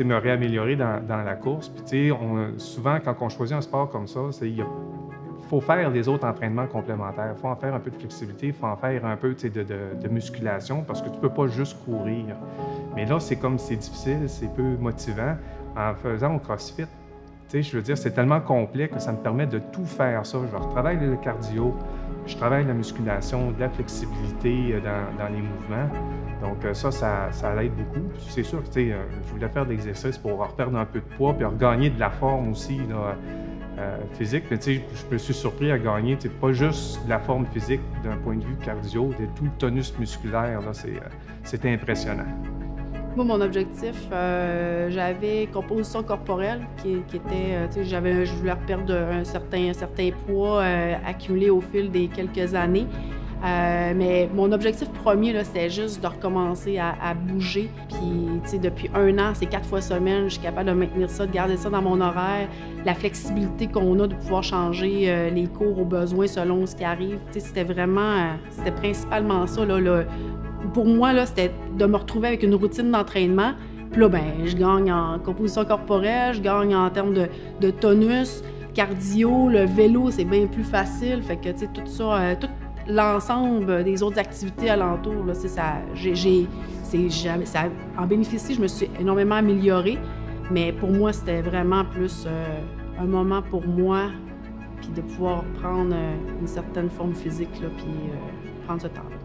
me réaméliorer dans la course. Puis souvent, quand on choisit un sport comme ça, il faut faire des autres entraînements complémentaires. Il faut en faire un peu de flexibilité, il faut en faire un peu de musculation parce que tu ne peux pas juste courir. Mais là, c'est difficile, c'est peu motivant. En faisant au CrossFit, je veux dire, c'est tellement complet que ça me permet de tout faire ça. Je retravaille le cardio, je travaille la musculation, de la flexibilité dans les mouvements. Donc ça l'aide beaucoup. C'est sûr que je voulais faire de l'exercice pour reperdre un peu de poids puis regagner de la forme aussi là, physique. Mais je me suis surpris à gagner pas juste de la forme physique d'un point de vue cardio, tout le tonus musculaire. C'était impressionnant. Moi, mon objectif, j'avais composition corporelle qui était, je voulais perdre un certain poids accumulé au fil des quelques années. Mais mon objectif premier, là, c'était juste de recommencer à bouger. Puis, depuis 1 an, c'est 4 fois semaine, je suis capable de maintenir ça, de garder ça dans mon horaire. La flexibilité qu'on a de pouvoir changer les cours aux besoins selon ce qui arrive. C'était principalement ça, là. Pour moi, là, c'était de me retrouver avec une routine d'entraînement. Puis là, je gagne en composition corporelle, je gagne en termes de tonus, cardio, le vélo, c'est bien plus facile. Fait que, tout ça, tout l'ensemble des autres activités alentours, là, ça en bénéficie, je me suis énormément améliorée. Mais pour moi, c'était vraiment plus un moment pour moi, puis de pouvoir prendre une certaine forme physique, là, puis prendre ce temps-là.